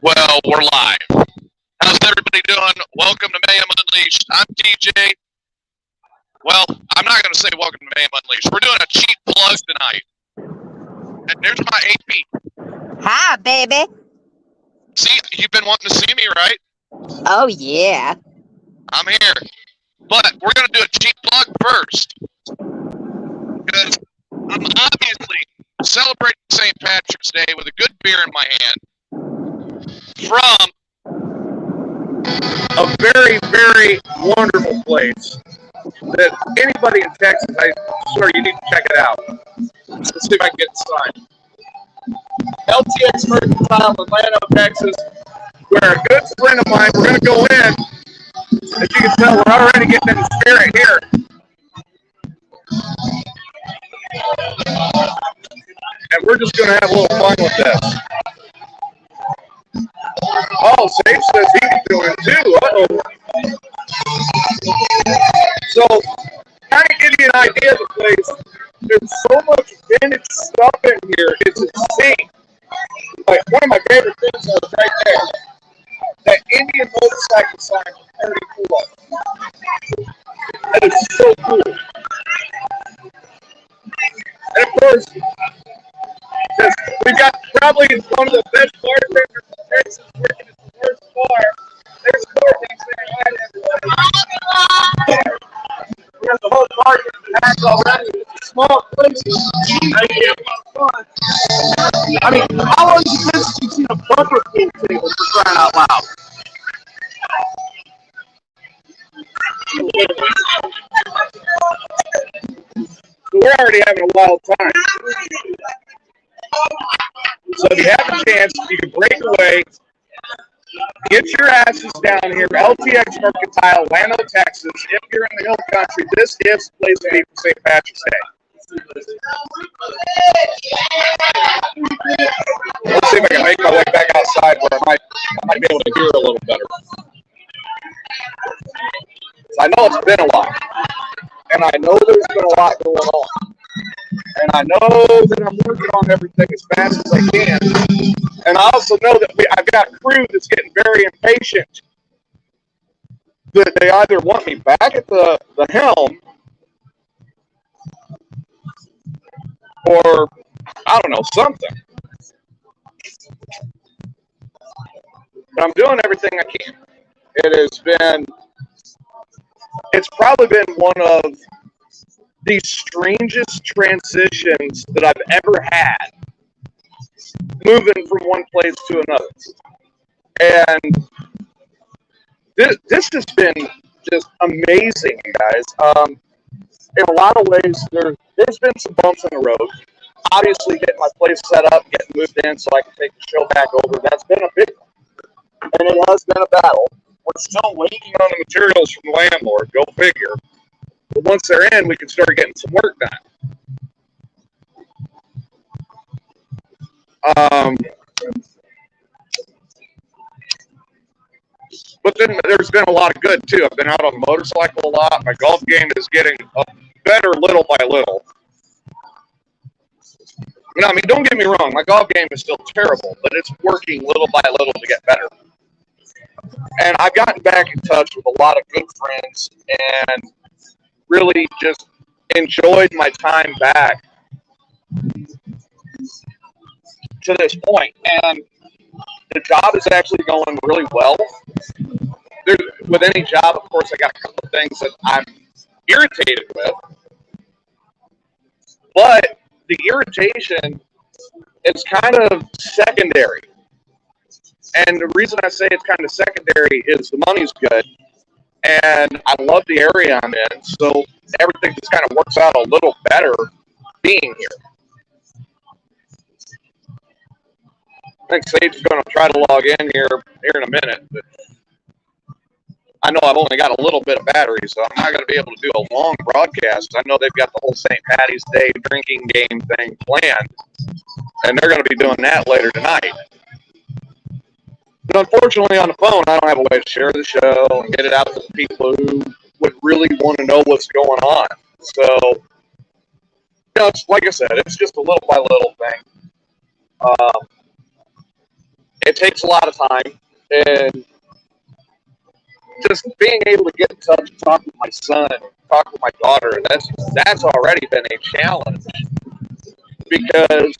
Well, we're live. How's everybody doing? Welcome to Mayhem Unleashed. I'm TJ. Well, I'm not going to say welcome to Mayhem Unleashed. We're doing a cheap plug tonight. And there's my AP. Hi, baby. See, you've been wanting to see me, right? Oh, yeah. I'm here. But we're going to do a cheap plug first. Because I'm obviously celebrating St. Patrick's Day with a good beer in my hand from a very, very wonderful place that anybody in Texas, I swear you need to check it out. Let's see if I can get it signed. LTX Mercantile in Llano, Texas, where a good friend of mine, we're going to go in. As you can tell, we're already getting in the spirit here. And we're just going to have a little fun with this. Oh, Sage says he can do it too. Uh-oh. So, kind of give you an idea of the place. There's so much vintage stuff in here. It's insane. Like, one of my favorite things is right there. That Indian motorcycle sign from 34. That is so cool. And of course, we've got probably one of the best bartenders in Texas working at the worst bar. There's Courtney saying hi to everybody. We have the whole market packed already. It's a small place. I mean, how long has it been since you've seen a bumper pool table for crying out loud? So we're already having a wild time. So if you have a chance, you can break away, get your asses down here, LTX Mercantile, Llano, Texas. If you're in the hill country, this is the place to be for St. Patrick's Day. Let's see if I can make my way back outside where I might be able to hear a little better. I know it's been a while, and I know there's been a lot going on. And I know that I'm working on everything as fast as I can. And I also know that I've got a crew that's getting very impatient. That they either want me back at the helm, or, I don't know, something. But I'm doing everything I can. It's probably been one of the strangest transitions that I've ever had, moving from one place to another. And this has been just amazing, you guys. In a lot of ways, there's been some bumps in the road. Obviously, getting my place set up, getting moved in so I can take the show back over, that's been a big one. And it has been a battle. We're still waiting on the materials from the landlord, go figure. But once they're in, we can start getting some work done. But then there's been a lot of good, too. I've been out on the motorcycle a lot. My golf game is getting better little by little. I mean, don't get me wrong. My golf game is still terrible, but it's working little by little to get better. And I've gotten back in touch with a lot of good friends and really just enjoyed my time back to this point. And the job is actually going really well. With any job, of course, I got a couple of things that I'm irritated with. But the irritation is kind of secondary. And the reason I say it's kind of secondary is the money's good. And I love the area I'm in. So everything just kind of works out a little better being here. I think Sage is going to try to log in here in a minute. But I know I've only got a little bit of battery, so I'm not going to be able to do a long broadcast. I know they've got the whole St. Patty's Day drinking game thing planned, and they're going to be doing that later tonight. But unfortunately, on the phone, I don't have a way to share the show and get it out to the people who would really want to know what's going on. So, it's like I said, it's just a little by little thing. it takes a lot of time, and just being able to get in touch and talk with my son, talk with my daughter, that's already been a challenge because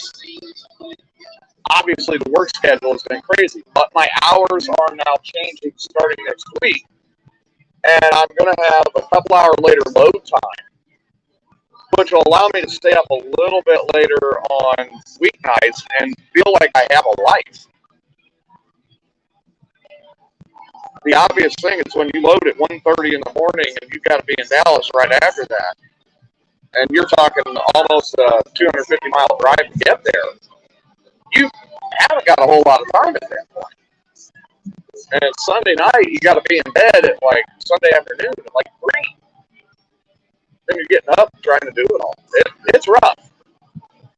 obviously the work schedule has been crazy, but my hours are now changing starting next week, and I'm going to have a couple hour later load time, which will allow me to stay up a little bit later on weeknights and feel like I have a life. The obvious thing is when you load at 1:30 in the morning and you've got to be in Dallas right after that, and you're talking almost a 250-mile drive to get there, you haven't got a whole lot of time at that point. And Sunday night, you got to be in bed at like Sunday afternoon at like 3. Then you're getting up trying to do it all. It's rough.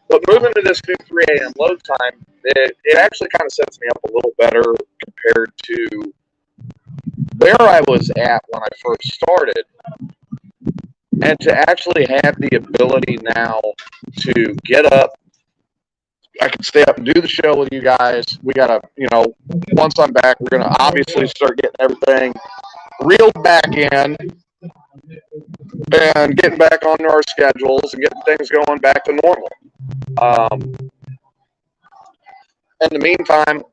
But moving to this new 3 a.m. load time, it actually kind of sets me up a little better compared to where I was at when I first started. And to actually have the ability now to get up, I can stay up and do the show with you guys. We got to, once I'm back, we're going to obviously start getting everything reeled back in and getting back onto our schedules and getting things going back to normal. In the meantime,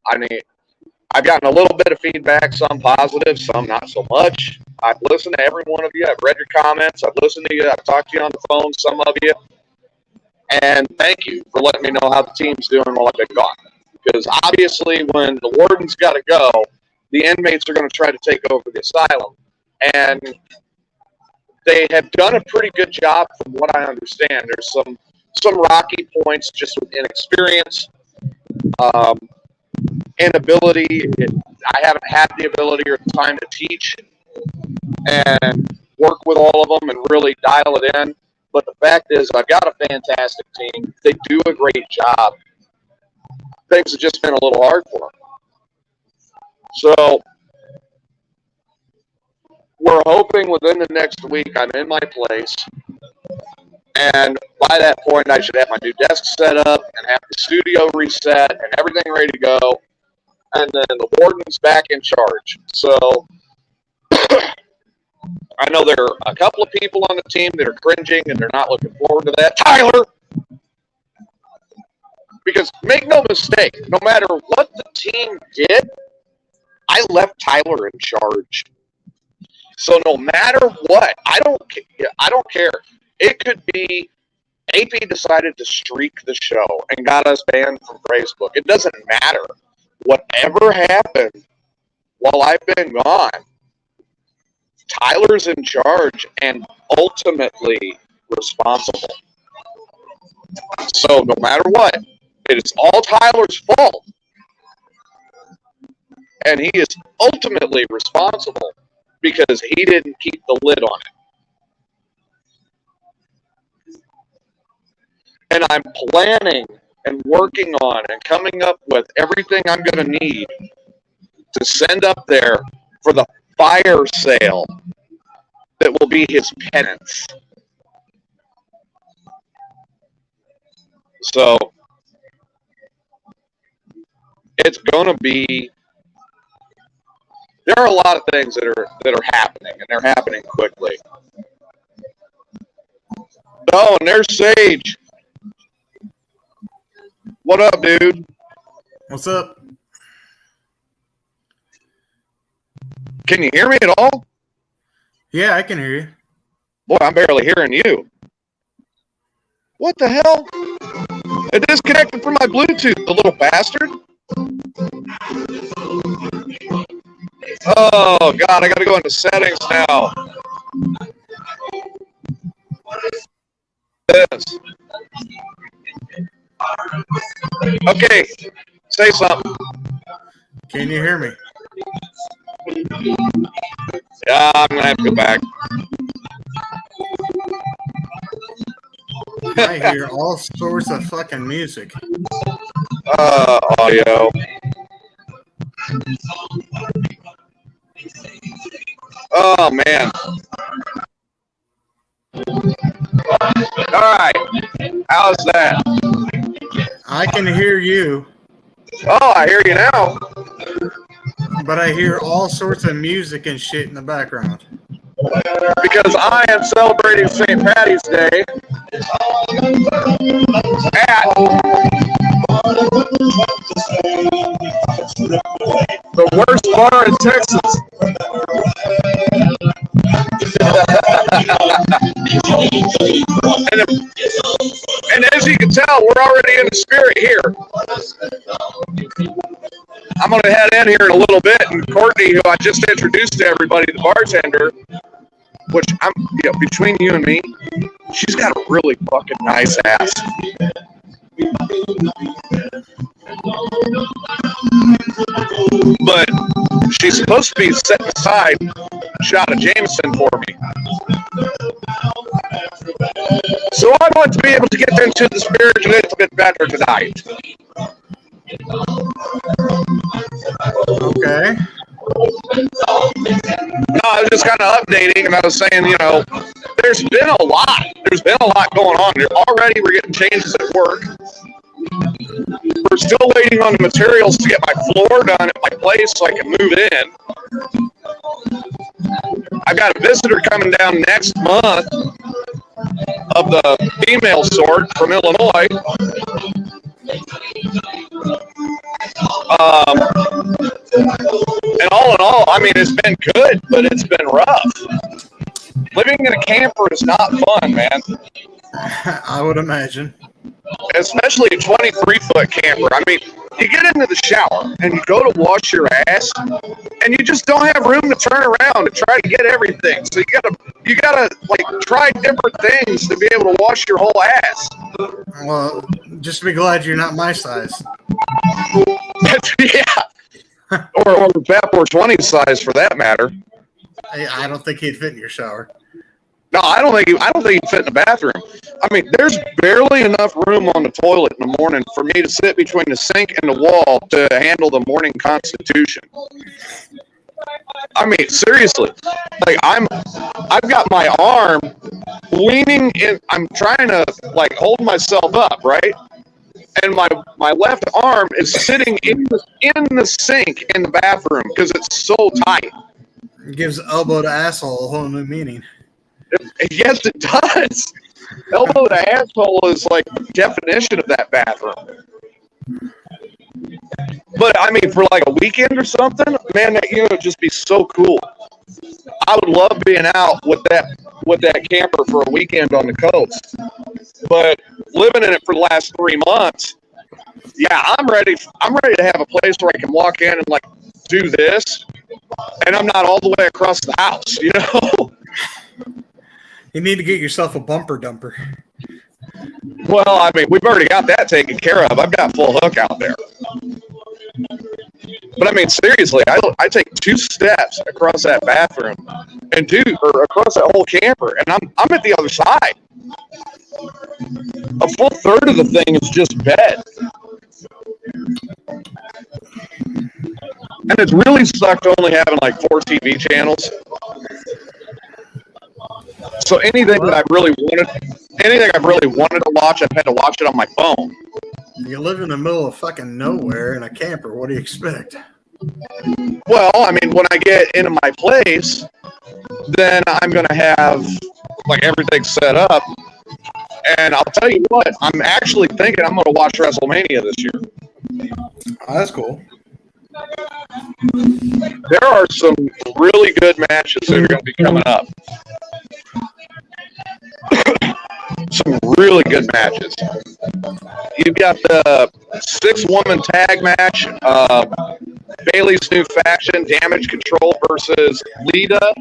I've gotten a little bit of feedback, some positive, some not so much. I've listened to every one of you. I've read your comments. I've listened to you. I've talked to you on the phone, some of you. And thank you for letting me know how the team's doing while I've been gone. Because obviously when the warden's got to go, the inmates are going to try to take over the asylum. And they have done a pretty good job from what I understand. There's some rocky points just with inexperience, inability. I haven't had the ability or the time to teach and work with all of them and really dial it in. But the fact is, I've got a fantastic team. They do a great job. Things have just been a little hard for them. So we're hoping within the next week I'm in my place. And by that point, I should have my new desk set up and have the studio reset and everything ready to go. And then the warden's back in charge. So I know there are a couple of people on the team that are cringing and they're not looking forward to that. Tyler! Because make no mistake, no matter what the team did, I left Tyler in charge. So no matter what, I don't care. It could be AP decided to streak the show and got us banned from Facebook. It doesn't matter. Whatever happened while I've been gone, Tyler's in charge and ultimately responsible. So no matter what, it is all Tyler's fault. And he is ultimately responsible because he didn't keep the lid on it. And I'm planning and working on and coming up with everything I'm going to need to send up there for the fire sale that will be his penance. So it's going to be, there are a lot of things that are happening, and they're happening quickly. Oh, and there's Sage. What up, dude? What's up? Can you hear me at all? Yeah, I can hear you. Boy, I'm barely hearing you. What the hell? It disconnected from my Bluetooth, the little bastard. Oh, God, I got to go into settings now. This. Okay, say something. Can you hear me? Yeah, I'm going to have to go back. I hear all sorts of fucking music. Audio. Oh, man. All right. How's that? I can hear you. Oh, I hear you now. But I hear all sorts of music and shit in the background. Because I am celebrating St. Patty's Day at the worst bar in Texas. and as you can tell, we're already in the spirit here. I'm going to head in here in a little bit, and Courtney, who I just introduced to everybody, the bartender, which I'm, between you and me, she's got a really fucking nice ass. But she's supposed to be setting aside a shot of Jameson for me. So I want to be able to get into the spirit a little bit better tonight. Okay. No, I was just kind of updating, and I was saying, there's been a lot. There's been a lot going on. Already we're getting changes at work. We're still waiting on the materials to get my floor done at my place so I can move in. I've got a visitor coming down next month of the female sort from Illinois. And all in all, I mean, it's been good, but it's been rough. Living in a camper is not fun, man. I would imagine. Especially a 23-foot camper. I mean, you get into the shower and you go to wash your ass, and you just don't have room to turn around and try to get everything. So you gotta like try different things to be able to wash your whole ass. Well, just be glad you're not my size. Yeah. or Fat 420 size for that matter. I don't think he'd fit in your shower. No, I don't think he'd fit in the bathroom. I mean, there's barely enough room on the toilet in the morning for me to sit between the sink and the wall to handle the morning constitution. I mean, seriously, like I've got my arm leaning in. I'm trying to like hold myself up, right? And my left arm is sitting in the sink in the bathroom because it's so tight. It gives elbow to asshole a whole new meaning. Yes, it does. Elbow to asshole is like the definition of that bathroom. But I mean, for like a weekend or something, man, that would just be so cool. I would love being out with that camper for a weekend on the coast. But living in it for the last 3 months, yeah, I'm ready to have a place where I can walk in and like do this, and I'm not all the way across the house, You need to get yourself a bumper dumper. Well, I mean, we've already got that taken care of. I've got full hook out there. But I mean, seriously, I take 2 steps across that bathroom and across that whole camper, and I'm at the other side. A full third of the thing is just bed. And it's really sucked only having like 4 TV channels. So anything I've really wanted to watch, I've had to watch it on my phone. You live in the middle of fucking nowhere in a camper. What do you expect? Well, I mean, when I get into my place, then I'm going to have like everything set up. And I'll tell you what, I'm actually thinking I'm going to watch WrestleMania this year. Oh, that's cool. There are some really good matches that are going to be coming up. Some really good matches. You've got the 6-woman tag match, Bayley's new faction, Damage Control versus Lita,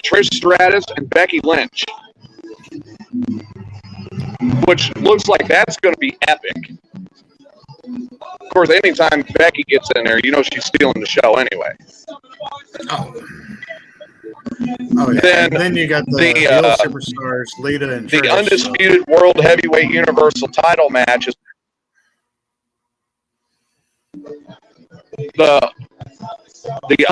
Trish Stratus, and Becky Lynch. Which looks like that's going to be epic. Of course, anytime Becky gets in there, she's stealing the show anyway. Oh yeah. Then you got the superstars, Lita and Trish. The undisputed World Heavyweight Universal Title match is the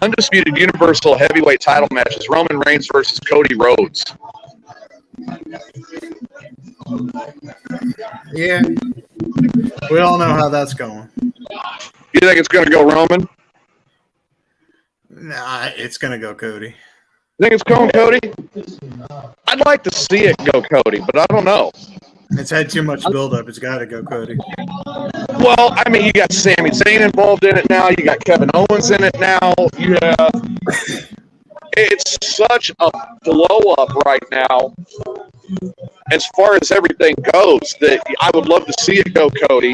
undisputed Universal Heavyweight Title match is Roman Reigns versus Cody Rhodes. Yeah, we all know how that's going. You think it's going to go Roman? Nah, it's gonna go Cody. Think it's going Cody? I'd like to see it go Cody, but I don't know. It's had too much buildup. It's got to go Cody. Well, I mean, you got Sami Zayn involved in it now. You got Kevin Owens in it now. You have. It's such a blow up right now, as far as everything goes, that I would love to see it go Cody,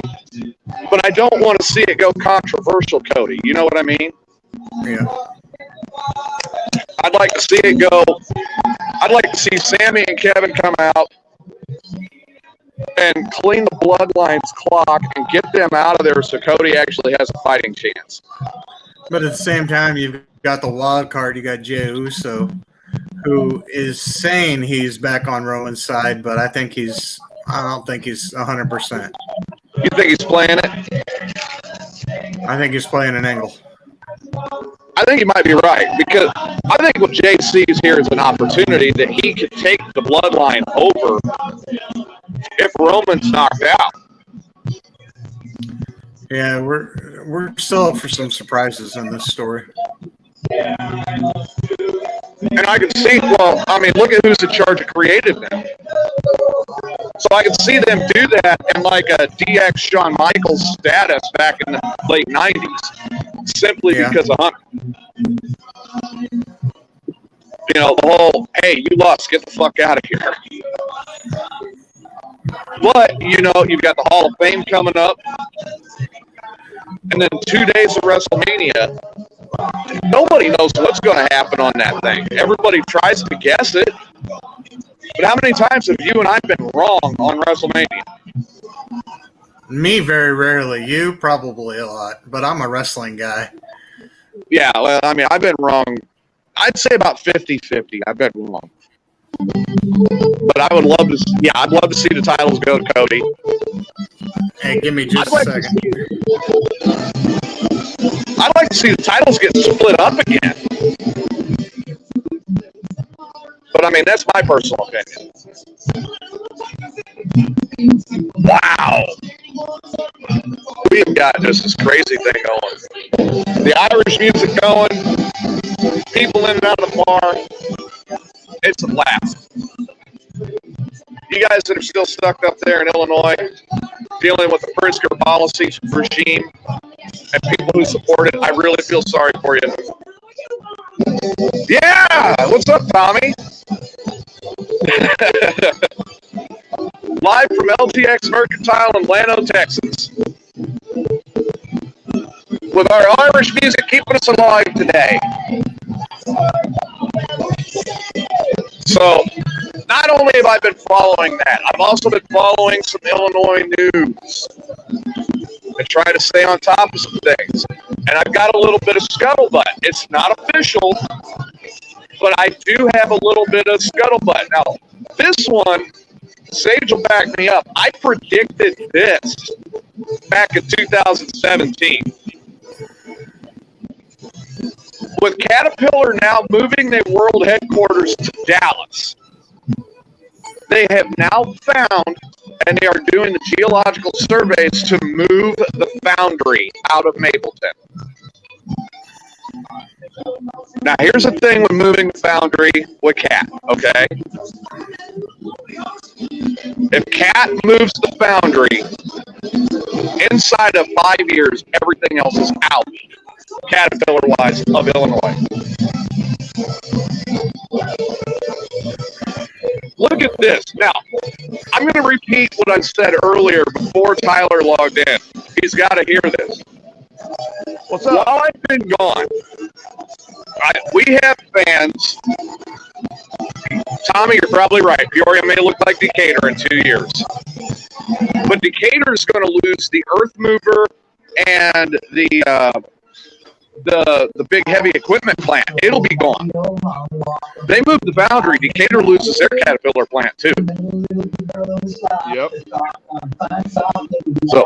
but I don't want to see it go controversial Cody. You know what I mean? Yeah. I'd like to see it go. I'd like to see Sami and Kevin come out and clean the Bloodline's clock and get them out of there so Cody actually has a fighting chance. But at the same time, you've got the wild card. You got Jey Uso, who is saying he's back on Roman's side, but I don't think he's 100%. You think he's playing it? I think he's playing an angle. I think he might be right, because I think what Jay sees here is an opportunity that he could take the Bloodline over if Roman's knocked out. Yeah, we're still up for some surprises in this story. And I can see, well, I mean, look at who's in charge of creative now. So I can see them do that in like a DX Shawn Michaels status back in the late 90s, simply because of Hunter. You know, the whole, hey, you lost, get the fuck out of here. But, you know, you've got the Hall of Fame coming up, and then 2 days of WrestleMania. Nobody knows what's going to happen on that thing. Everybody tries to guess it. But how many times have you and I been wrong on WrestleMania? Me, very rarely. You, probably a lot. But I'm a wrestling guy. Yeah, well, I mean, I've been wrong. I'd say about 50-50. I've been wrong. But I would love to, I'd love to see the titles go to Cody. Hey, give me just a second. I'd like to see the titles get split up again. But I mean, that's my personal opinion. Wow. We have got just this crazy thing going. The Irish music going, people in and out of the bar. It's a blast. You guys that are still stuck up there in Illinois, dealing with the Pritzker policy regime and people who support it, I really feel sorry for you. Yeah, what's up, Tommy? Live from LTX Mercantile in Llano, Texas. With our Irish music keeping us alive today. So, not only have I been following that, I've also been following some Illinois news and trying to stay on top of some things. And I've got a little bit of scuttlebutt. It's not official, but I do have a little bit of scuttlebutt. Now, this one, Sage will back me up. I predicted this back in 2017. With Caterpillar now moving their world headquarters to Dallas, they have now found, and they are doing the geological surveys to move the foundry out of Mapleton. Now, here's the thing with moving the foundry with Cat, okay? If Cat moves the foundry, inside of 5 years, everything else is out, Caterpillar-wise, of Illinois. Look at this. Now, I'm going to repeat what I said earlier before Tyler logged in. He's got to hear this. What's up? While I've been gone, we have fans. Tommy, you're probably right. Peoria may look like Decatur in 2 years. But Decatur is going to lose the earth mover and the big heavy equipment plant. It'll be gone. They move the boundary. Decatur loses their Caterpillar plant too. Yep. So,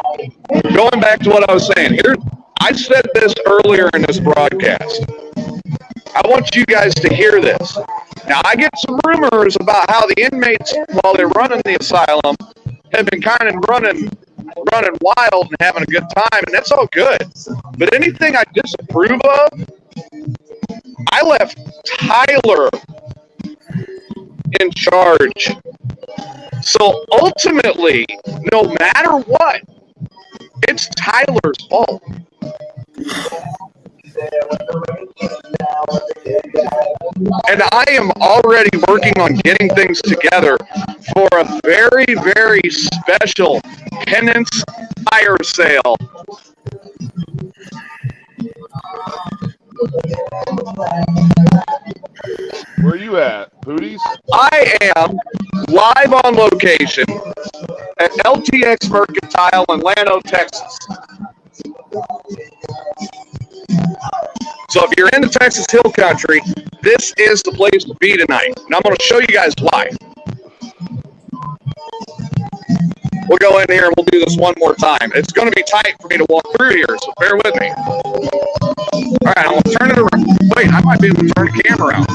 going back to what I was saying, here, I said this earlier in this broadcast. I want you guys to hear this. Now, I get some rumors about how the inmates, while they're running the asylum, have been kind of running wild and having a good time, and that's all good. But anything I disapprove of, I left Tyler in charge. So ultimately, no matter what, it's Tyler's fault. And I am already working on getting things together for a very, very special penance fire sale. Where are you at, Pooties? I am live on location at LTX Mercantile in Llano, Texas. So if you're in the Texas Hill Country, this is the place to be tonight. And I'm going to show you guys why. We'll go in here and we'll do this one more time. It's going to be tight for me to walk through here, so bear with me. All right, I'm going to turn it around. Wait, I might be able to turn the camera around.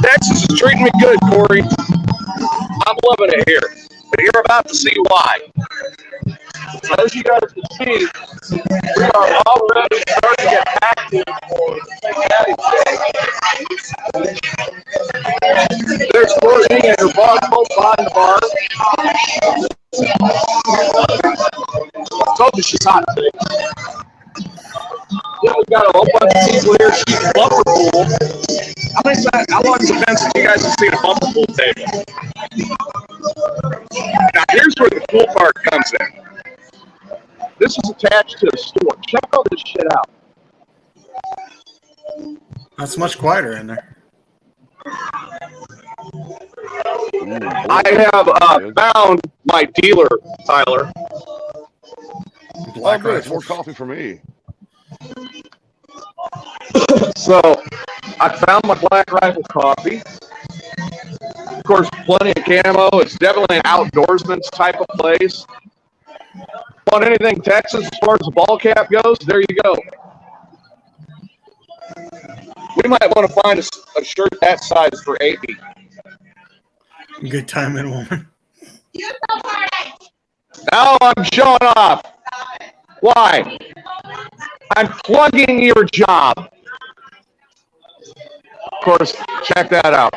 Texas is treating me good, Corey. I'm loving it here. But you're about to see why. As you guys can see, we are already starting to get active for St. There's Courtney and her bar both behind the bar. I told you she's hot today. Yeah, we've got a whole bunch of people here shooting bumper pool. How long has it been since you guys have seen a bumper pool table? Now here's where the cool part comes in. This is attached to a store. Check all this shit out. That's much quieter in there. I have found my dealer, Tyler. Black Good. It's more rifles. coffee for me. So I found my Black Rifle coffee. Of course, plenty of camo. It's definitely an outdoorsman's type of place. Want anything Texas as far as the ball cap goes? There you go. We might want to find a shirt that size for AP. Good timing, woman. Now I'm showing off. Why? I'm plugging your job. Of course, check that out.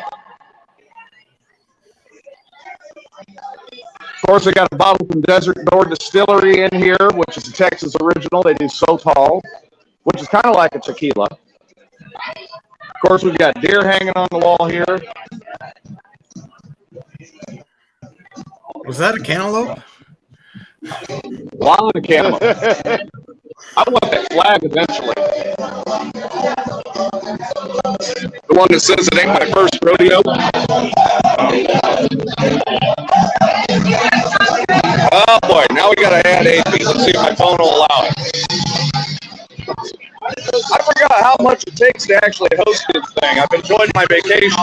Of course, I got a bottle from Desert Door Distillery in here, which is a Texas original. They do So Tall, which is kind of like a tequila. Of course, we've got deer hanging on the wall here. Was that a cantaloupe? Llano camo. I want that flag eventually. The one that says it ain't my first rodeo. Oh boy, now we gotta add AP. Let's see if my phone will allow it. I forgot how much it takes to actually host this thing. I've enjoyed my vacation.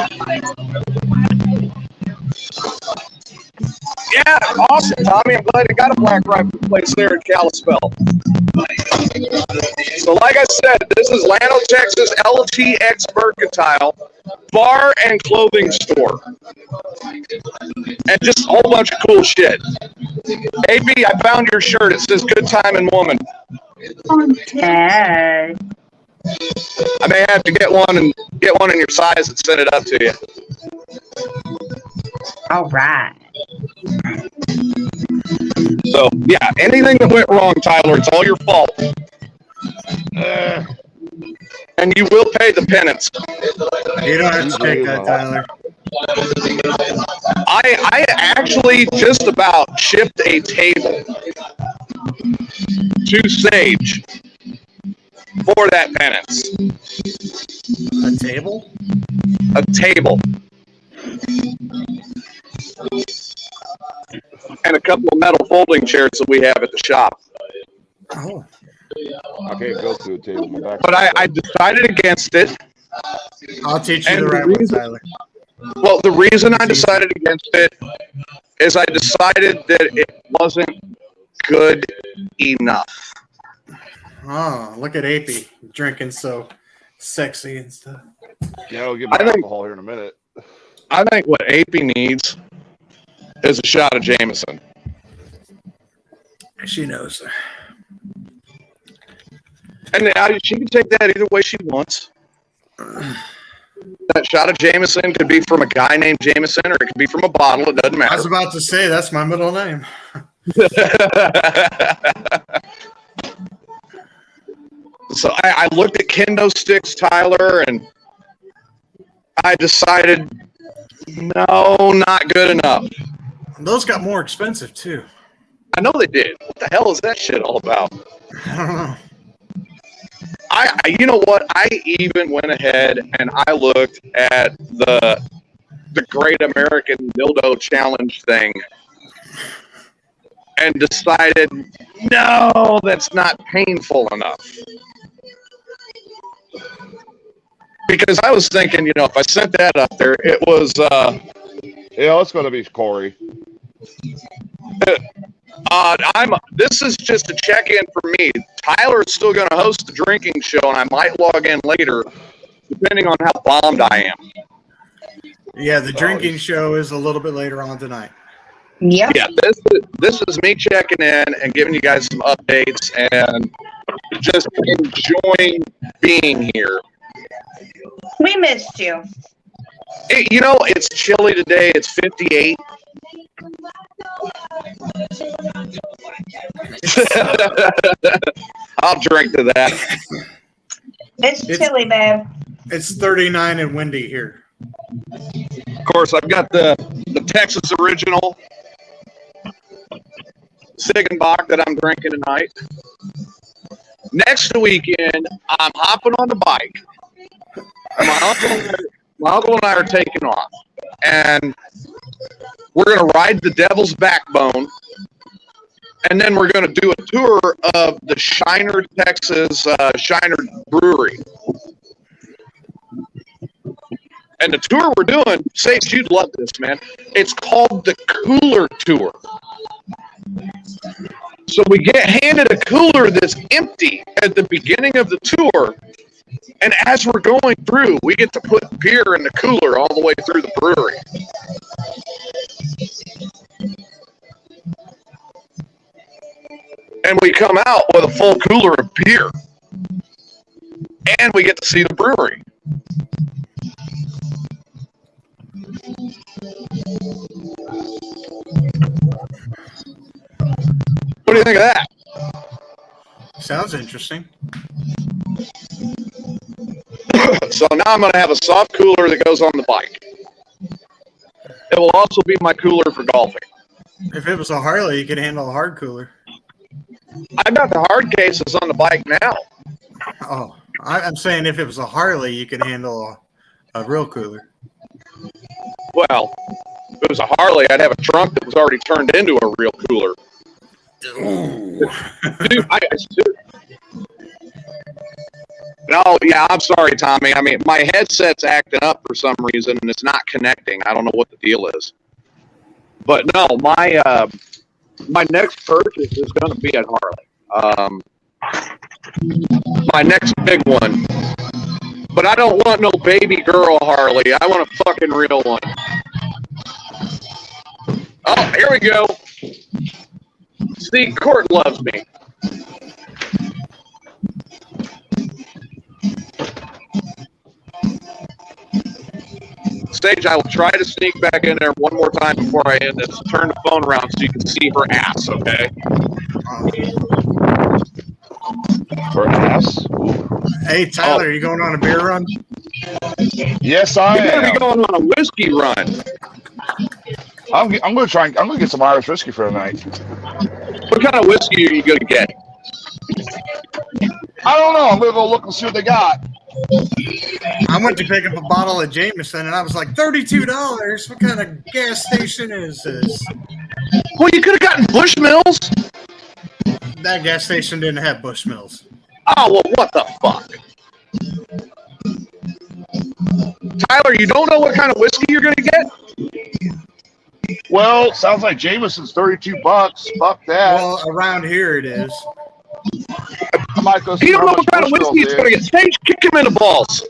Yeah, awesome, Tommy. I'm glad you got a Black Rifle place there in Kalispell. So like I said, this is Llano, Texas, LTX Mercantile, bar and clothing store. And just a whole bunch of cool shit. AB, I found your shirt. It says Good Time and Woman. Okay. I may have to get one in your size and send it up to you. All right. So, yeah, anything that went wrong, Tyler, it's all your fault. And you will pay the penance. You don't have to take that, Tyler. I actually just about shipped a table to Sage for that penance. A table? A table. And a couple of metal folding chairs that we have at the shop. Oh. I can't go to a table. My back. But I decided against it. I'll teach you And the right the one, reason- Tyler. Well, the reason I decided against it is I decided that it wasn't good enough. Oh, look at AP drinking so sexy and stuff. Yeah, I'll get my alcohol here in a minute. I think what AP needs is a shot of Jameson. She knows. And she can take that either way she wants. That shot of Jameson could be from a guy named Jameson, or it could be from a bottle. It doesn't matter. I was about to say that's my middle name. So I looked at kendo sticks, Tyler, and I decided, no, not good enough. Those got more expensive too. I know they did. What the hell is that shit all about? I don't know. You know what? I even went ahead and I looked at the Great American Dildo Challenge thing and decided, no, that's not painful enough. Because I was thinking, if I sent that up there, it was. Yeah, it's going to be Corey. This is just a check-in for me. Tyler's still going to host the drinking show, and I might log in later, depending on how bombed I am. Yeah, the drinking show is a little bit later on tonight. Yep. Yeah, this is me checking in and giving you guys some updates and just enjoying being here. We missed you. It's chilly today. It's 58. I'll drink to that. It's chilly, babe. It's 39 and windy here. Of course, I've got the Texas Original Ziegenbach that I'm drinking tonight. Next weekend, I'm hopping on the bike. My uncle and I are taking off, and we're going to ride the Devil's Backbone, and then we're going to do a tour of the Shiner, Texas Shiner Brewery. And the tour we're doing, Sage, you'd love this, man. It's called the Cooler Tour. So we get handed a cooler that's empty at the beginning of the tour, and as we're going through, we get to put beer in the cooler all the way through the brewery. And we come out with a full cooler of beer. And we get to see the brewery. What do you think of that? Sounds interesting. So now I'm going to have a soft cooler that goes on the bike. It will also be my cooler for golfing. If it was a Harley, you could handle a hard cooler. I've got the hard cases on the bike now. Oh, I'm saying if it was a Harley, you could handle a real cooler. Well, if it was a Harley, I'd have a trunk that was already turned into a real cooler. Dude, no, yeah, I'm sorry, Tommy. I mean, my headset's acting up for some reason, and it's not connecting. I don't know what the deal is. But no, my next purchase is going to be at Harley. My next big one. But I don't want no baby girl Harley. I want a fucking real one. Oh, here we go. See, Court loves me. Sage, I will try to sneak back in there one more time before I end this. Turn the phone around so you can see her ass, okay? For an ass? Hey, Tyler, you going on a beer run? Yes, I You're going to am. be going on a whiskey run. I'm going to get some Irish whiskey for the night. What kind of whiskey are you going to get? I don't know. I'm going to go look and see what they got. I went to pick up a bottle of Jameson, and I was like, $32? What kind of gas station is this? Well, you could have gotten Bushmills. That gas station didn't have Bushmills. Oh, well, what the fuck? Tyler, you don't know what kind of whiskey you're going to get? Well, sounds like Jameson's $32. Fuck that. Well, around here it is. I might go see You don't how know much what kind of whiskey it's Bushmills going to is. get. Stage, kick him in the balls.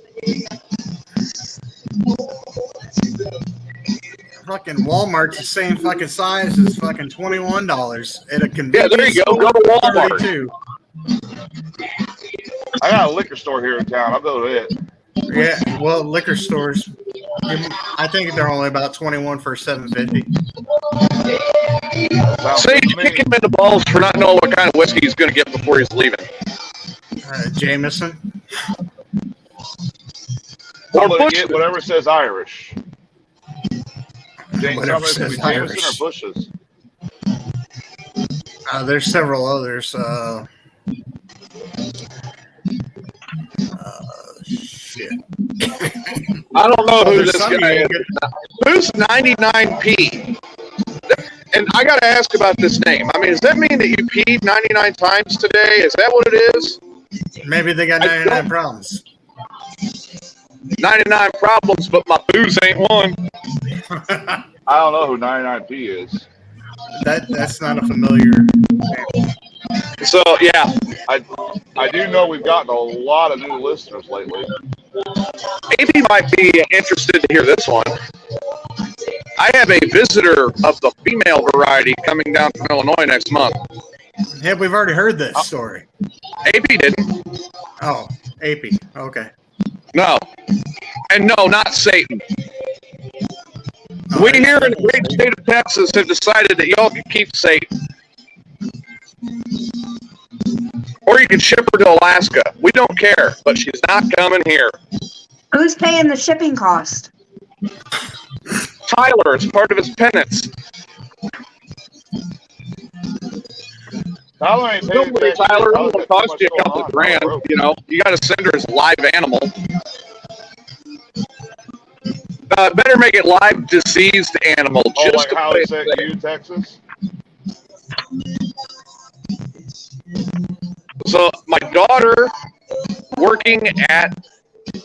Fucking Walmart's the same fucking size as fucking $21 at a convenience Yeah, there you go. Go to Walmart. $32. I got a liquor store here in town. I'll go to it. Yeah, well, liquor stores. I think they're only about 21 for $7.50. So you kick him in the balls for not knowing what kind of whiskey he's going to get before he's leaving. Jameson. Or I'm gonna Bush. get whatever says Irish. James, Whatever tell me if it's says Jameson Irish. or Bushes. There's several others. Shit. I don't know who There's this some guy you is. can Who's 99P? And I got to ask about this name. I mean, does that mean that you peed 99 times today? Is that what it is? Maybe they got 99 problems. 99 problems, but my booze ain't one. I don't know who 99P is. That's not a familiar name. So, yeah. I do know we've gotten a lot of new listeners lately. AB might be interested to hear this one. I have a visitor of the female variety coming down from Illinois next month. Yeah, we've already heard this story. AB didn't. Oh, AP. Okay. No. And no, not Satan. Oh, We here in the great state of Texas have decided that y'all can keep Satan. Or you can ship her to Alaska. We don't care, but she's not coming here. Who's paying the shipping cost? Tyler, it's part of his penance. Tyler ain't paying Don't worry, attention. Tyler. Tyler's It'll got too cost much you a going couple on. grand. You know, you got to send her as a live animal. Better make it live diseased animal. Oh, just like to how play he it said safe. you, Texas? So my daughter working at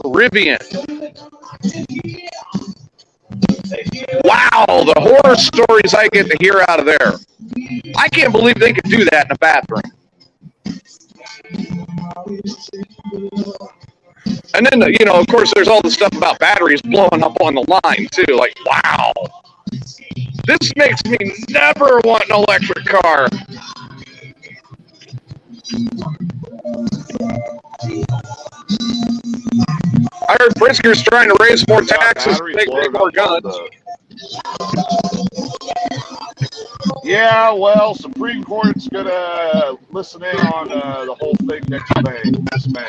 Rivian. Wow, the horror stories I get to hear out of there. I can't believe they could do that in a bathroom. And then, you know, of course, there's all the stuff about batteries blowing up on the line, too. Like, wow. This makes me never want an electric car. I heard Brisker's trying to raise more taxes to make more guns. Yeah, well, Supreme Court's gonna listen in on the whole thing next May. This May.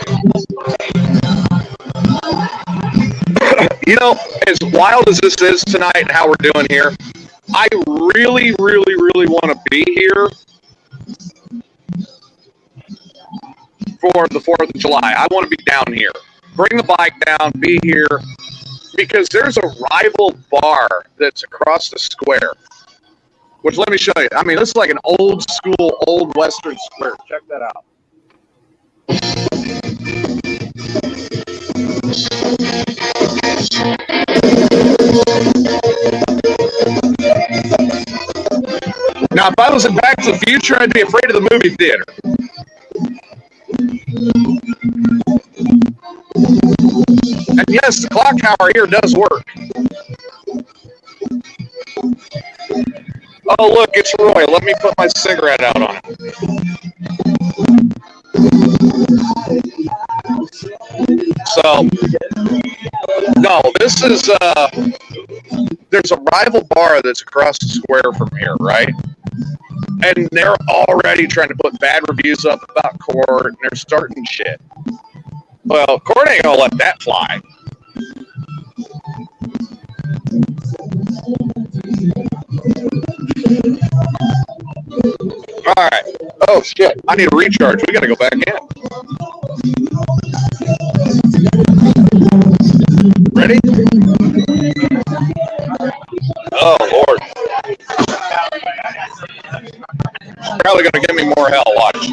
You know, as wild as this is tonight and how we're doing here, I really, really, really want to be here for the 4th of July. I want to be down here. Bring the bike down, be here, because there's a rival bar that's across the square. Which, let me show you. I mean, this is like an old school, old Western square. Check that out. Now, if I was in Back to the Future, I'd be afraid of the movie theater. And yes, the clock tower here does work. Oh, look, it's Roy. Let me put my cigarette out on it. So, no, this is, there's a rival bar that's across the square from here, right? And they're already trying to put bad reviews up about Court, and they're starting shit. Well, Court ain't gonna let that fly. All right. Oh, shit. I need a recharge. We got to go back in. Ready? Oh, Lord. Probably going to give me more hell. Watch.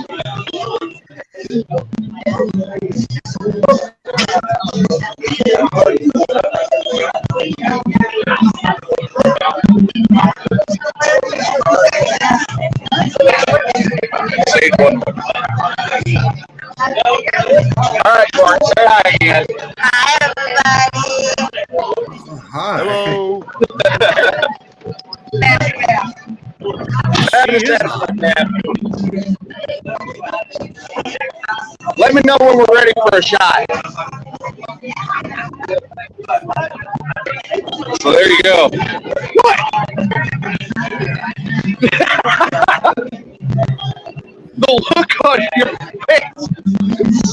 All right, Mark, say hi again. Hi, everybody. Hi. Hello. Let me know when we're ready for a shot. So there you go. What? The look on your face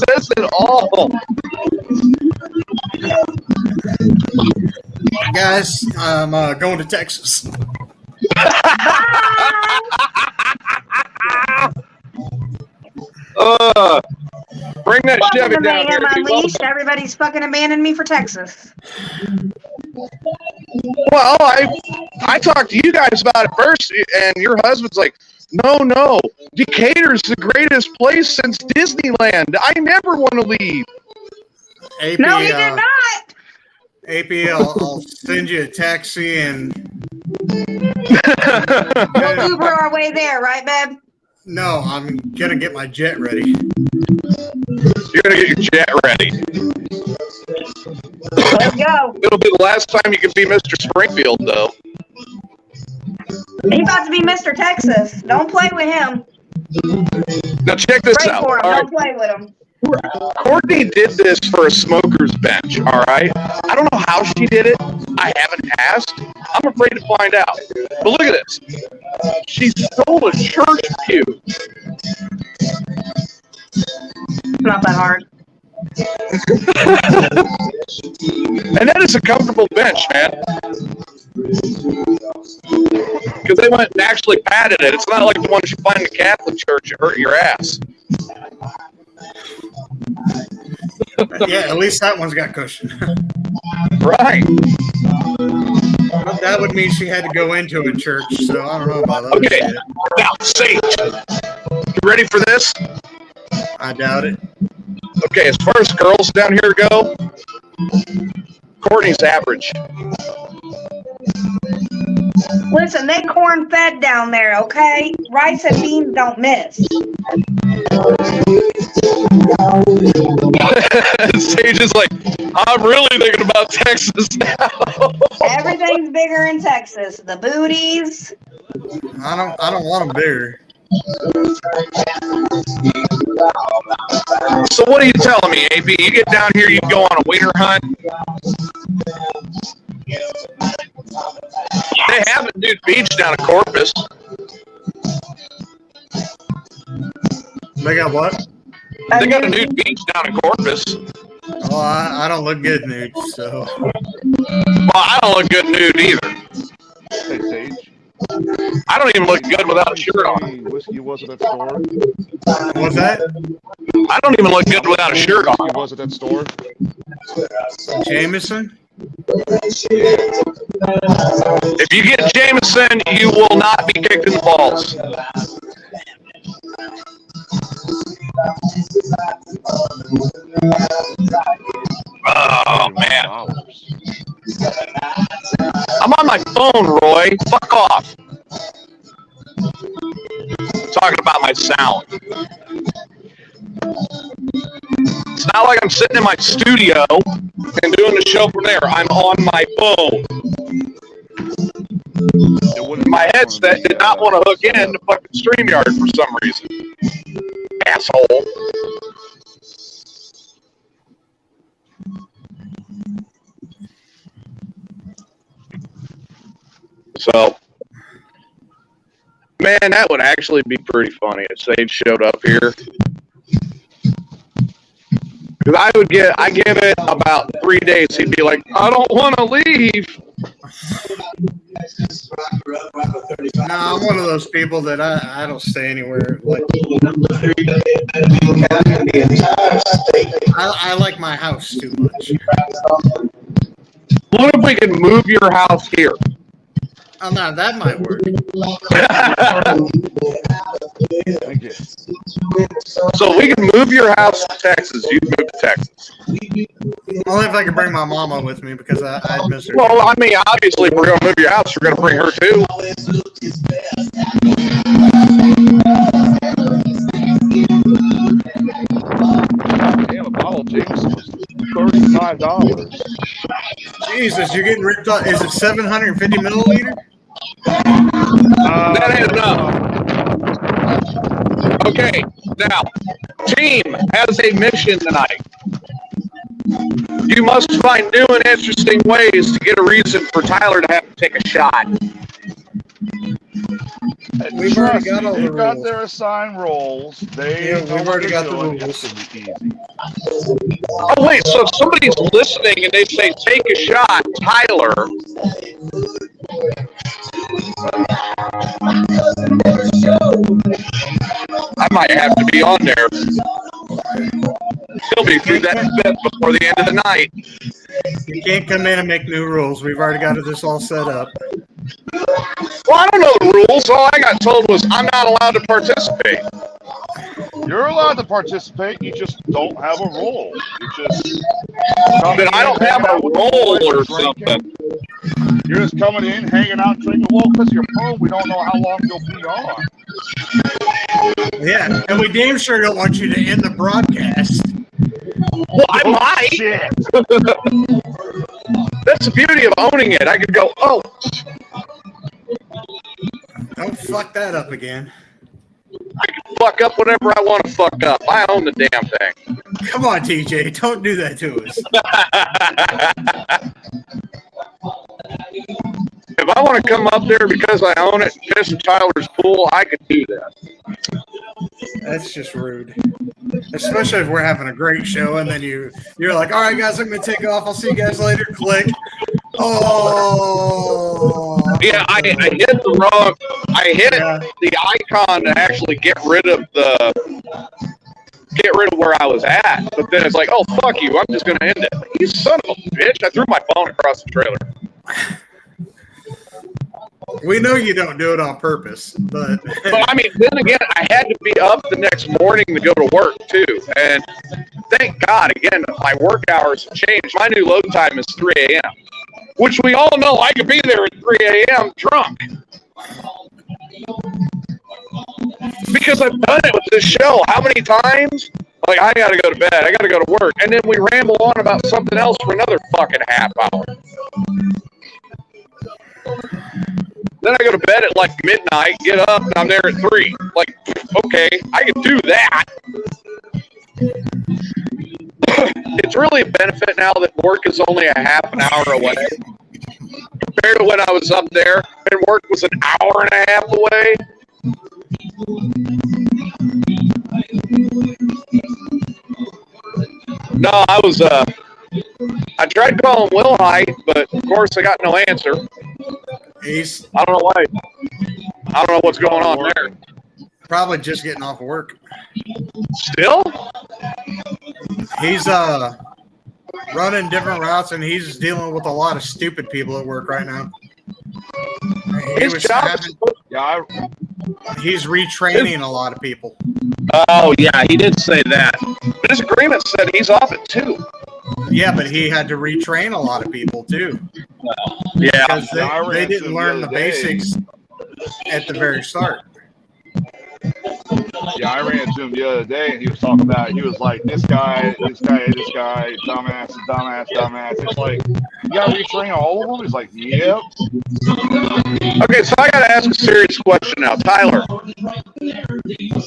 says it all. Guys, I'm going to Texas. Bring that Welcome Chevy to down here. Mayhem Unleashed. Everybody's fucking abandoned me for Texas. Well, I talked to you guys about it first, and your husband's like, no, Decatur's the greatest place since Disneyland. I never want to leave. AP, No, he did not. AP, I'll send you a taxi and We'll Uber our way there, right, babe? no, I'm gonna get my jet ready. You're going to get your jet ready. Let's go. It'll be the last time you can be Mr. Springfield, though. He's about to be Mr. Texas. Don't play with him. Now check this Pray out. for him. All right. Don't play with him. Courtney did this for a smoker's bench, all right? I don't know how she did it. I haven't asked. I'm afraid to find out. But look at this. She stole a church pew. It's not that hard. And that is a comfortable bench, man. Because they went and actually padded it. It's not like the ones you find in the Catholic Church. You hurt your ass. Yeah, at least that one's got cushion. Right. That would mean she had to go into a church, so I don't know about that. Okay. Shit. Now, Sage, you ready for this? I doubt it. Okay, as far as girls down here go, Courtney's average. Listen, they corn-fed down there, okay? Rice and beans don't miss. Sage is like, I'm really thinking about Texas now. Everything's bigger in Texas. The booties. I don't want them bigger. So what are you telling me, AP? You get down here, you go on a wiener hunt. They have a nude beach down at Corpus. They got what? They got a nude beach down at Corpus. Oh, I don't look good nude, so. Well, I don't look good nude either. Hey, Sage. I don't even look good without a shirt on. Whiskey was at that store? What's that? I don't even look good without a shirt on. Whiskey was at that store? Jameson? If you get Jameson, you will not be kicked in the balls. Oh, man. I'm on my phone, Roy. Fuck off. Talking about my sound. It's not like I'm sitting in my studio and doing the show from there. I'm on my phone. My headset did not want to hook in to fucking StreamYard for some reason. Asshole. So, man, that would actually be pretty funny if Sage showed up here. Because I give it about 3 days. He'd be like, I don't want to leave. No, I'm one of those people that I don't stay anywhere. Like, I like my house too much. What if we can move your house here? Oh, no, that might work. Thank you. So we can move your house to Texas. You move to Texas. Only if I can bring my mama with me because I'd miss her. Well, I mean, obviously, if we're going to move your house, you're going to bring her too. Damn, a bottle of Jameson was $35. Jesus, you're getting ripped off. Is it 750 milliliter? That ain't enough. Okay, now, team has a mission tonight. You must find new and interesting ways to get a reason for Tyler to have to take a shot. We've already got all the They've got rules. their assigned roles. Yeah, we've already got the rules. It's gonna be easy. Oh, wait, so if somebody's listening and they say, take a shot, Tyler. I might have to be on there. He'll be through that bit before the end of the night. You can't come in and make new rules. We've already got this all set up. Well, I don't know the rules. All I got told was I'm not allowed to participate. You're allowed to participate. You just don't have a role. You just Then I don't have a role or something. You're just coming in, hanging out, drinking. Well, because you're home, we don't know how long you'll be on. Yeah, and we damn sure don't want you to end the broadcast. Well, I might. Shit. That's the beauty of owning it. I could go, oh. Don't fuck that up again. I can fuck up whatever I want to fuck up. I own the damn thing. Come on, TJ. Don't do that to us. If I want to come up there because I own it, piss in Tyler's pool, I could do that. That's just rude. Especially if we're having a great show and then you're like, all right, guys, I'm going to take off. I'll see you guys later. Click. Oh. Yeah, I hit the wrong. I hit the icon to actually get rid of where I was at. But then it's like, oh, fuck you. I'm just going to end it. You son of a bitch. I threw my phone across the trailer. We know you don't do it on purpose, but I mean, then again, I had to be up the next morning to go to work too, and thank God, again, my work hours have changed. My new load time is 3 a.m., which we all know I could be there at 3 a.m. drunk, because I've done it with this show. How many times? Like, I got to go to bed, I got to go to work, and then we ramble on about something else for another fucking half hour. Then I go to bed at like midnight, get up, and I'm there at 3. Like, okay, I can do that. It's really a benefit now that work is only a half an hour away. Compared to when I was up there and work was an hour and a half away. No, I tried calling Will Height, but of course I got no answer. I don't know why. I don't know what's going on there. Probably just getting off of work. Still? He's running different routes, and he's dealing with a lot of stupid people at work right now. His job he's retraining a lot of people. Oh, yeah, he did say that. But his agreement said he's off at 2. Yeah, but he had to retrain a lot of people, too. Yeah. Because they didn't learn the basics at the very start. Yeah, I ran into him the other day, and he was talking about it. He was like, this guy, dumbass. It's like, you got to retrain all of them? He's like, yep. Okay, so I got to ask a serious question now. Tyler,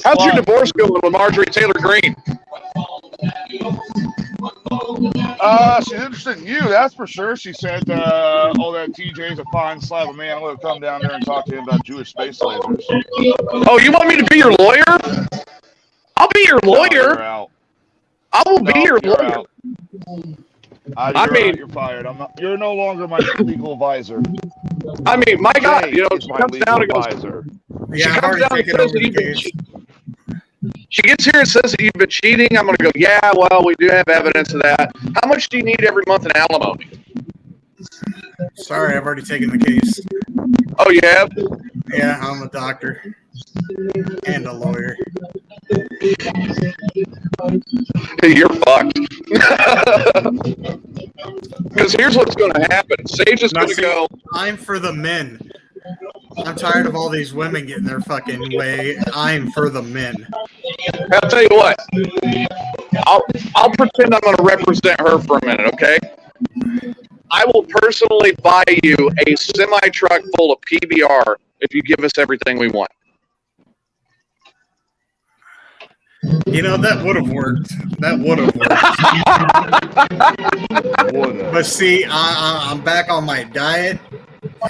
how's your divorce going with Marjorie Taylor Greene? She's interested in you, that's for sure. She said, oh, that TJ's a fine slab of man. I'm going to come down there and talk to him about Jewish space lasers. Oh, you want me to be your lawyer? I'll be your lawyer. No, I will be your lawyer. You're fired. You're no longer my legal advisor. I mean, my God, you know, she comes down and goes. Yeah, I've already taken over the case. She gets here and says that you've been cheating. I'm going to go, yeah, well, we do have evidence of that. How much do you need every month in alimony? Sorry, I've already taken the case. Oh, you have? Yeah, I'm a doctor and a lawyer. You're fucked. Because here's what's going to happen. Sage is going to go. I'm for the men. I'm tired of all these women getting their fucking way. I'm for the men. I'll tell you what. I'll pretend I'm going to represent her for a minute, okay? I will personally buy you a semi-truck full of PBR if you give us everything we want. You know, that would have worked. That would have worked. Would've. But see, I'm back on my diet,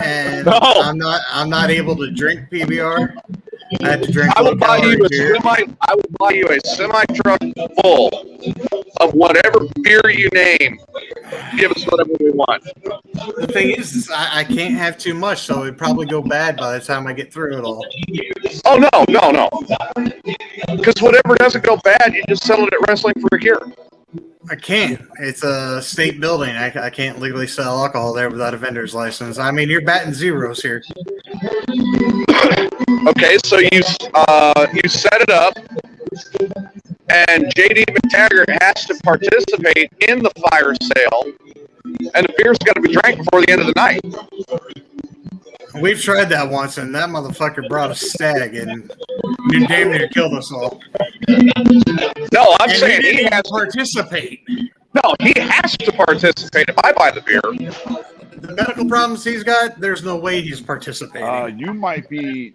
and No. I'm not able to drink PBR. I had to drink I will buy you low-calorie beer. I will buy you a semi truck full of whatever beer you name. Give us whatever we want. The thing is I can't have too much, so it'd probably go bad by the time I get through it all. Oh no. Because whatever doesn't go bad, you just settle it at Wrestling for a Cure. I can't. It's a state building. I can't legally sell alcohol there without a vendor's license. I mean, you're batting zeros here. Okay, so you set it up, and JD McTaggart has to participate in the fire sale, and the beer's got to be drank before the end of the night. We've tried that once, and that motherfucker brought a stag, and you damn near killed us all. No, I'm And saying he he didn't has. participate. No, he has to participate if I buy the beer. The medical problems he's got, there's no way he's participating. You might be.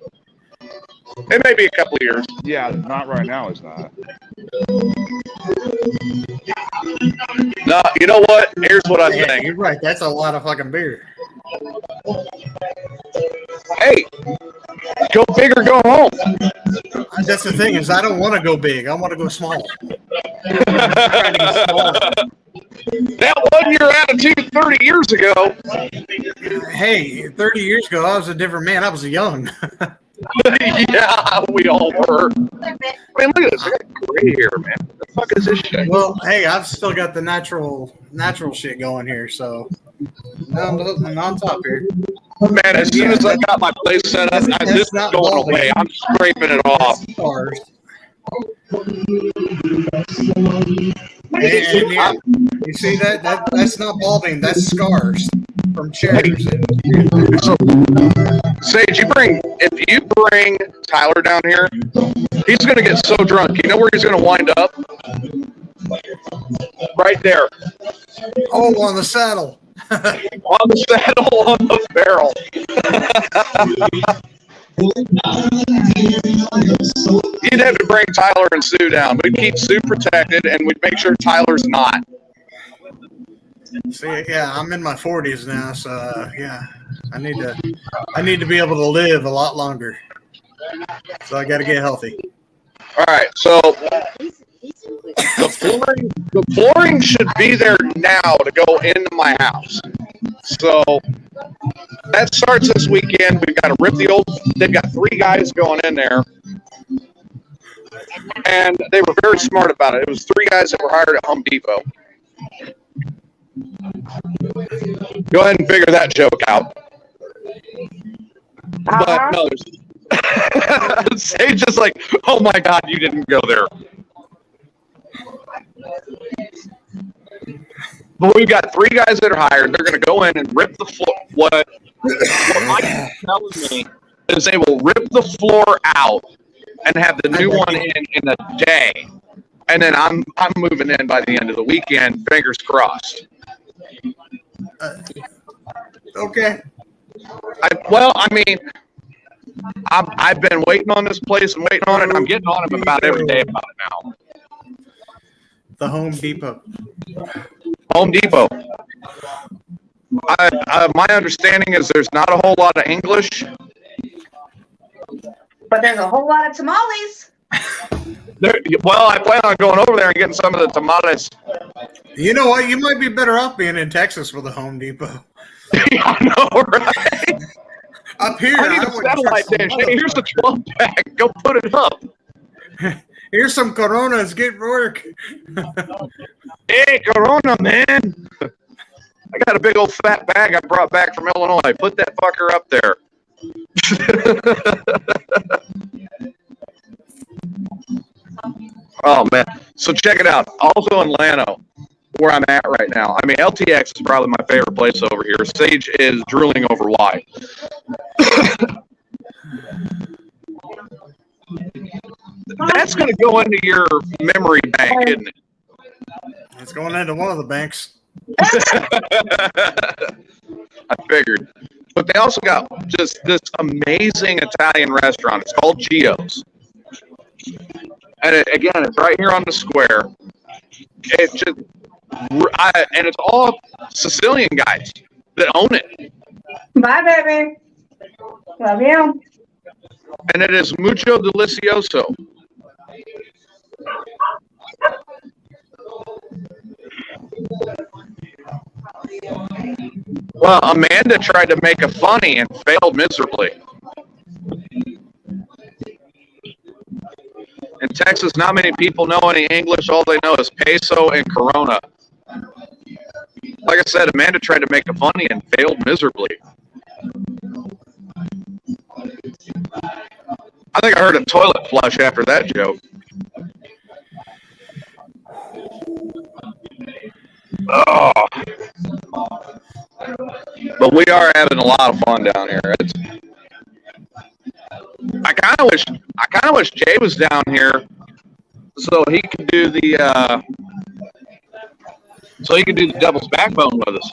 It may be a couple of years. Yeah, not right now. It's not. No, you know what? Here's what I Yeah, think. you're right. That's a lot of fucking beer. Hey, go big or go home. That's the thing is I don't want to go big. I want to go small. That wasn't your attitude 30 years ago. Hey, 30 years ago, I was a different man. I was young. Yeah, we all were. I mean, look at this. I got gray hair, man. What the fuck is this shit? Well, hey, I've still got the natural shit going here, so I'm on top here. Man, as soon as I got my place set up, That's this is not going balding. away. I'm scraping it off. Stars. And yeah, you see that's not balding, that's scars from chairs. Sage, if you bring Tyler down here, he's gonna get so drunk. You know where he's gonna wind up? Right there. Oh, on the saddle. On the saddle, on the barrel. You'd have to bring Tyler and Sue down. We'd keep Sue protected, and we'd make sure Tyler's not. See, yeah, I'm in my 40s now, so yeah, I need to be able to live a lot longer. So I got to get healthy. All right, so the flooring should be there now to go into my house. So that starts this weekend. We've got to rip the old. They've got 3 guys going in there, and they were very smart about it. It was 3 guys that were hired at Home Depot. Go ahead and figure that joke out. But no, Sage is like, oh my God, you didn't go there. But we've got 3 guys that are hired. They're going to go in and rip the floor. What Mike is telling me is they will rip the floor out and have the new one in a day. And then I'm moving in by the end of the weekend. Fingers crossed. Okay. I've been waiting on this place and waiting on it. And I'm getting on him about every day about it now. The Home Depot. Home Depot. My understanding is there's not a whole lot of English. But there's a whole lot of tamales. Well, I plan on going over there and getting some of the tamales. You know what? You might be better off being in Texas with a Home Depot. I know, right? Up here, I need a satellite dish. Hey, here's a 12-pack. Go put it up. Here's some Coronas. Get work. Hey, Corona, man. I got a big old fat bag I brought back from Illinois. Put that fucker up there. Oh, man. So check it out. Also in Llano, where I'm at right now. I mean, LTX is probably my favorite place over here. Sage is drooling over why. That's going to go into your memory bank, isn't it? It's going into one of the banks. I figured. But they also got just this amazing Italian restaurant. It's called Gio's. And again, it's right here on the square. It's just, and it's all Sicilian guys that own it. Bye, baby. Love you. And it is mucho delicioso. Well, Amanda tried to make a funny and failed miserably. In Texas, not many people know any English. All they know is peso and Corona. Like I said, Amanda tried to make a funny and failed miserably. I think I heard a toilet flush after that joke. Oh. But we are having a lot of fun down here. I kind of wish Jay was down here so he could do the Devil's Backbone with us.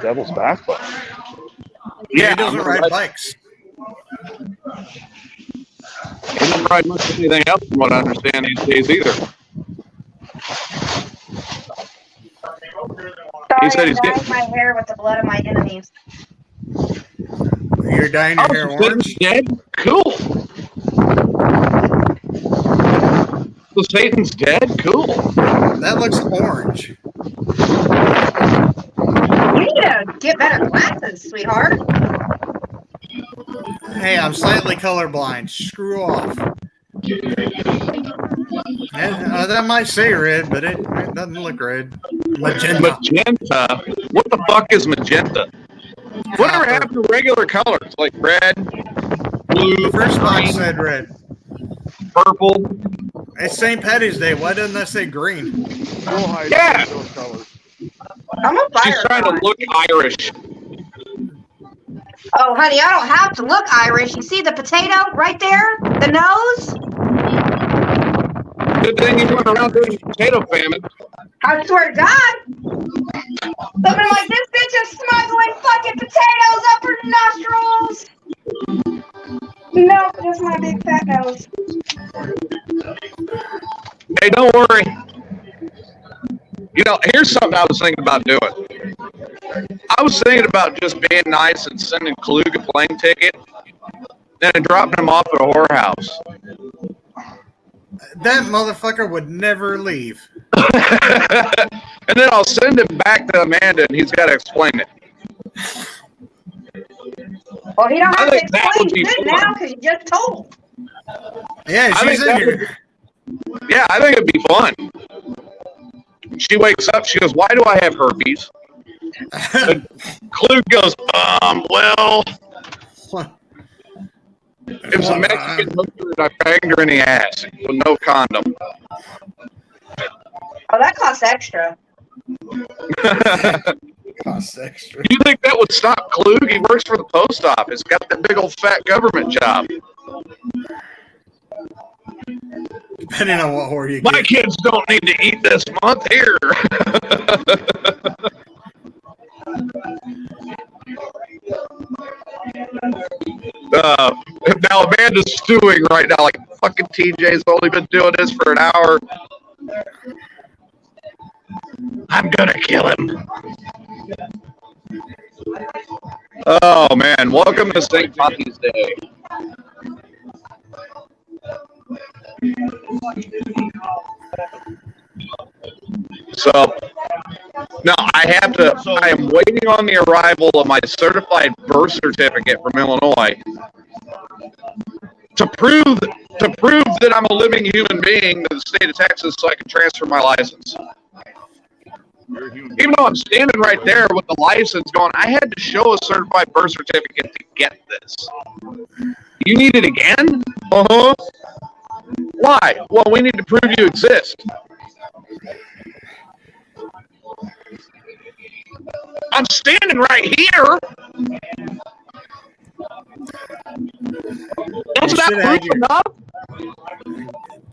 Devil's Backbone. Yeah, he doesn't ride bikes. He doesn't ride much of anything else, from what I understand these days either. He said he's getting my hair with the blood of my enemies. You're dyeing your hair orange? Dead? Cool. So Satan's dead? Cool. That looks orange. You need to get better glasses, sweetheart. Hey, I'm slightly colorblind. Screw off. That might say red, but it doesn't look red. Magenta. Magenta? What the fuck is magenta? Whatever happened to regular colors like red, blue, The first green, one said red. purple? It's St. Patty's Day. Why doesn't that say green? Yeah. Those colors. I'm a fire. She's trying to look Irish. Oh, honey, I don't have to look Irish. You see the potato right there? The nose? Good thing you went around doing potato famine. I swear to God. Something like this bitch is smuggling fucking potatoes up her nostrils. No, just my big fat nose. Hey, don't worry. You know, here's something I was thinking about doing. I was thinking about just being nice and sending Klug a plane ticket and dropping him off at a whorehouse. That motherfucker would never leave. And then I'll send him back to Amanda and he's got to explain it. Well, he don't I have to think that would explain be shit fun. now because you just told. Yeah, I she's think in that here. Yeah, I think it'd be fun. She wakes up, she goes, "Why do I have herpes?" And Klug goes, well, it was a Mexican hooker and I banged her in the ass with no condom. Oh, that costs extra. Costs extra. You think that would stop Klug? He works for the post office, got that big old fat government job. Depending on what whore you My get. kids don't need to eat this month here. Now Amanda's stewing right now, like fucking TJ's only been doing this for an hour. I'm gonna kill him. Oh man, welcome to St. Patty's Day. So now I am waiting on the arrival of my certified birth certificate from Illinois to prove that I'm a living human being to the state of Texas so I can transfer my license. Even though I'm standing right there with the license going, I had to show a certified birth certificate to get this. You need it again? Uh-huh. Why? Well, we need to prove you exist. I'm standing right here. Isn't that proof enough?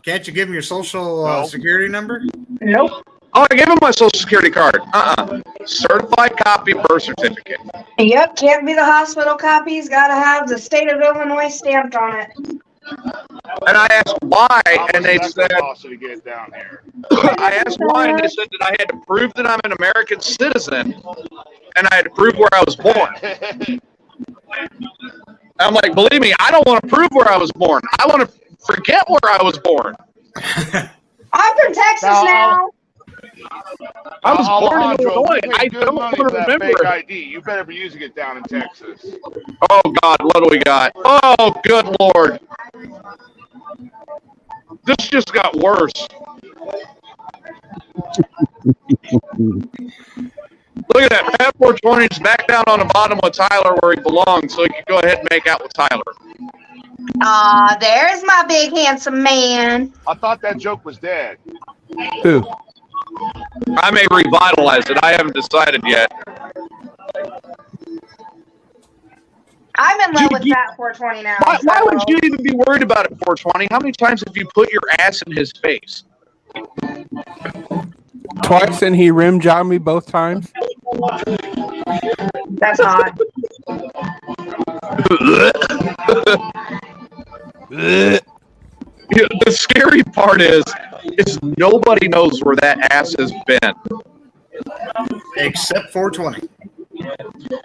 Can't you give him your social security number? Nope. Oh, I gave him my social security card. certified copy birth certificate. Yep, can't be the hospital copies. Gotta have the state of Illinois stamped on it. And I asked why, How and much they is that said, gonna cost you to get it down here? I asked why, and they said that I had to prove that I'm an American citizen, and I had to prove where I was born. I'm like, believe me, I don't want to prove where I was born. I want to forget where I was born. I'm from Texas now. I was born in Alejandro, Illinois. you I pay good don't money want for to that fake remember. ID. You better be using it down in Texas. Oh, God, what do we got? Oh, good Lord. This just got worse. Look at that. Pat 420's back down on the bottom with Tyler where he belongs, so he can go ahead and make out with Tyler. Aw, there's my big handsome man. I thought that joke was dead. Who? I may revitalize it. I haven't decided yet. I'm in love with Fat 420 now. Why would you even be worried about it, 420? How many times have you put your ass in his face? Twice, and he rim jobbed me both times. That's hot. Yeah, the scary part is nobody knows where that ass has been. Except 420.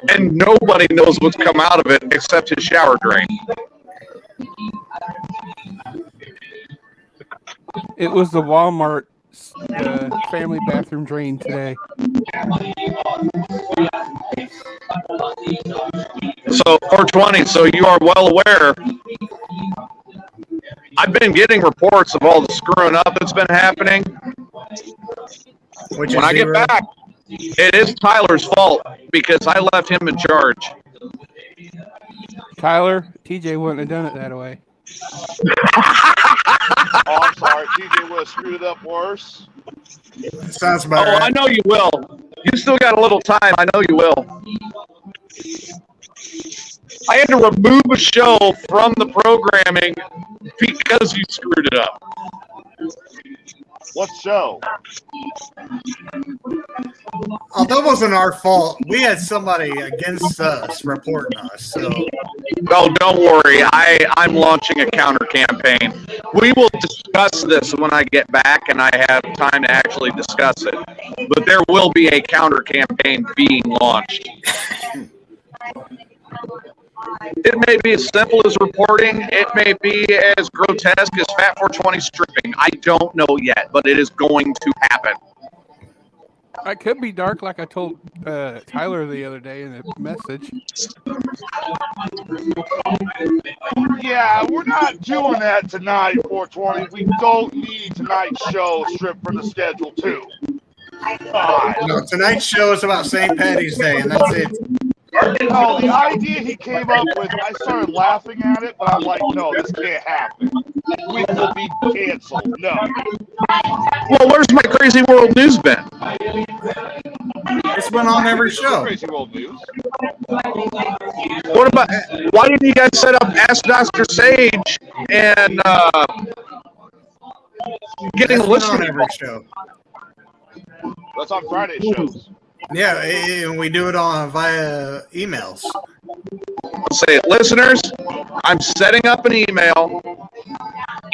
And nobody knows what's come out of it except his shower drain. It was the Walmart family bathroom drain today. So 420, so you are well aware. I've been getting reports of all the screwing up that's been happening. Which When I get back, it is Tyler's fault because I left him in charge. Tyler, TJ wouldn't have done it that way. Oh, I'm sorry. TJ would have screwed it up worse. Sounds about Oh, right. I know you will. You still got a little time. I know you will. I had to remove a show from the programming because you screwed it up. What show? Oh, that wasn't our fault. We had somebody against us reporting us. So Oh, don't worry. I'm launching a counter campaign. We will discuss this when I get back and I have time to actually discuss it. But there will be a counter campaign being launched. It may be as simple as reporting. It may be as grotesque as Fat 420 stripping. I don't know yet, but it is going to happen. I could be dark, like I told Tyler the other day in a message. Yeah, we're not doing that tonight, 420. We don't need tonight's show stripped from the schedule, too. no, tonight's show is about St. Patty's Day, and that's it. No, the idea he came up with, I started laughing at it, but I'm like, no, this can't happen. We will be canceled. No. Well, where's my Crazy World News been? It's been on every show. Crazy World News. What about? Why didn't you guys set up Ask Dr. Sage and getting a It's been on listener? every show. That's on Friday shows. Yeah, and we do it on via emails. Say, listeners, I'm setting up an email.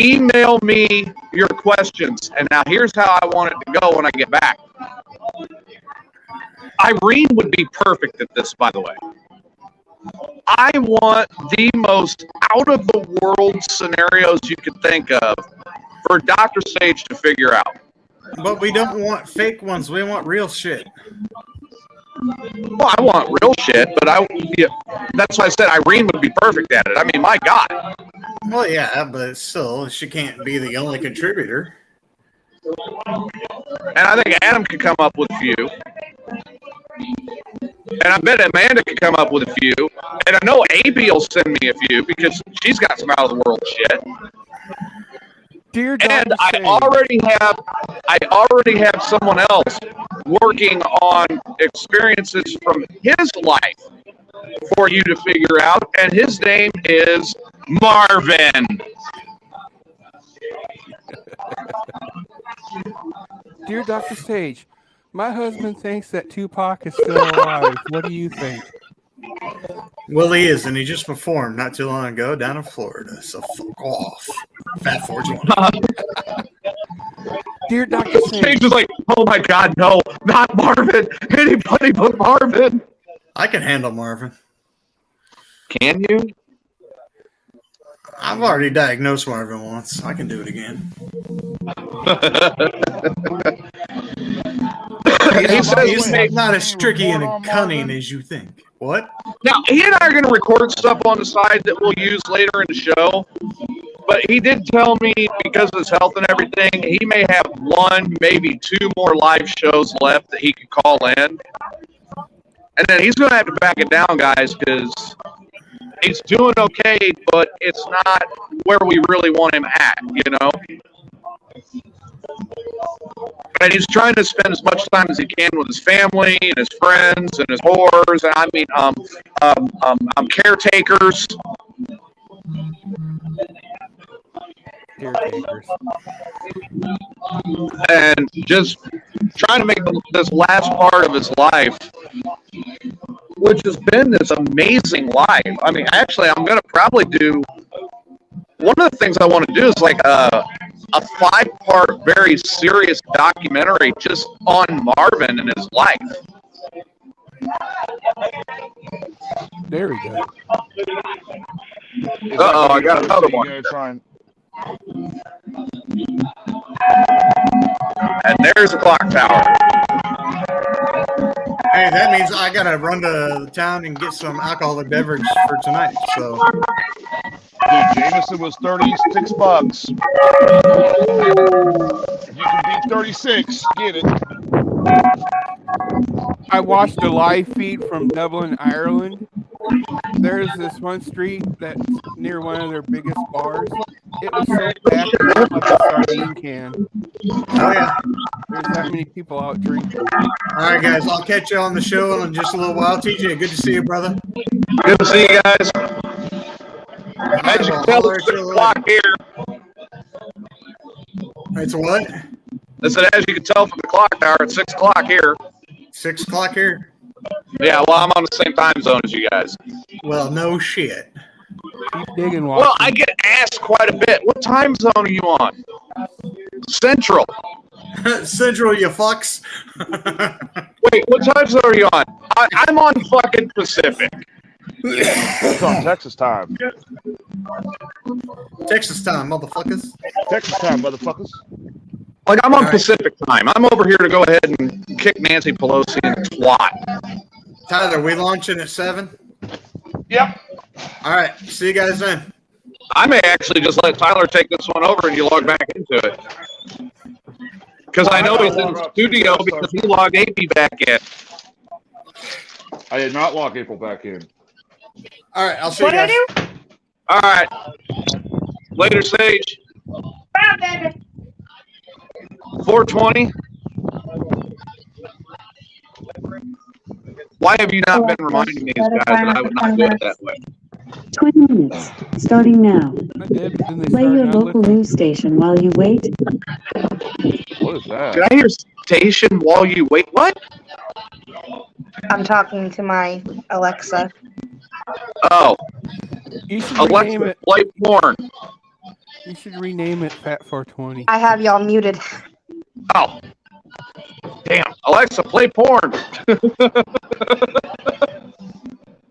Email me your questions. And now here's how I want it to go when I get back. Irene would be perfect at this, by the way. I want the most out-of-the-world scenarios you could think of for Dr. Sage to figure out. But we don't want fake ones. We want real shit. Well, I want real shit, but that's why I said Irene would be perfect at it. I mean, my God. Well, yeah, but still, she can't be the only contributor. And I think Adam could come up with a few. And I bet Amanda could come up with a few. And I know AB will send me a few because she's got some out-of-the-world shit. Dear And Dr. I Sage, already have someone else working on experiences from his life for you to figure out, and his name is Marvin. Dear Dr. Sage, My husband thinks that Tupac is still alive. What do you think? Well, he is, and he just performed not too long ago down in Florida. So fuck off, Fat 420. Dear Dr. Sage Sage, is like, oh my God, no, not Marvin. Anybody but Marvin. I can handle Marvin. Can you? I've already diagnosed Marvin once. I can do it again. He says He's not as tricky and cunning as you think. What? now he and I are going to record stuff on the side that we'll use later in the show. But he did tell me because of his health and everything, he may have one, maybe two more live shows left that he could call in. And then he's going to have to back it down, guys, because he's doing okay, but it's not where we really want him at, you know? And he's trying to spend as much time as he can with his family and his friends and his whores, and I mean, caretakers. caretakers. And just trying to make this last part of his life, which has been this amazing life. I mean, actually, I'm going to probably do one of the things I want to do is like a 5-part, very serious documentary just on Marvin and his life. There we go. Uh-oh, I got another one. And there's the clock tower. Hey, that means I gotta run to town and get some alcoholic beverage for tonight. So, Dude, Jameson was $36. If you can beat 36, get it. I watched a live feed from Dublin, Ireland. There's this one street that's near one of their biggest bars. It was so packed, it looked like a sardine can. oh yeah. There's that many people out drinking. All right, guys, I'll catch you on the show in just a little while. TJ, good to see you, brother. Good to see you guys. As you can tell, Holler it's at 6 you o'clock here. It's what? I said, as you can tell from the clock tower, it's 6 o'clock here. 6 o'clock here. Yeah, well, I'm on the same time zone as you guys. Well, no shit. Keep digging, Well, Watson. I get asked quite a bit. What time zone are you on? Central. Central, you fucks. Wait, what time zone are you on? I'm on fucking Pacific. It's on Texas time. Texas time, motherfuckers. Texas time, motherfuckers. Like, I'm on All right. Pacific time. I'm over here to go ahead and kick Nancy Pelosi in the twat. Tyler, we launching at 7? Yep. All right, see you guys then. I may actually just let Tyler take this one over and you log back into it. Because I know he's in the studio because he logged AP back in. I did not lock April back in. All right, I'll see What you did guys. I do? All right. Later, Sage. Wow, baby. 420. Why have you not been reminding me, guys, that I would not do it that way? 20 minutes, starting now. I did, but then they Play started your not local listening. news station while you wait. What is that? Did I hear station while you wait? What? I'm talking to my Alexa. Oh, You should rename Alexa, it. play porn. You should rename it Fat 420. I have y'all muted. Oh. Damn. Alexa, play porn.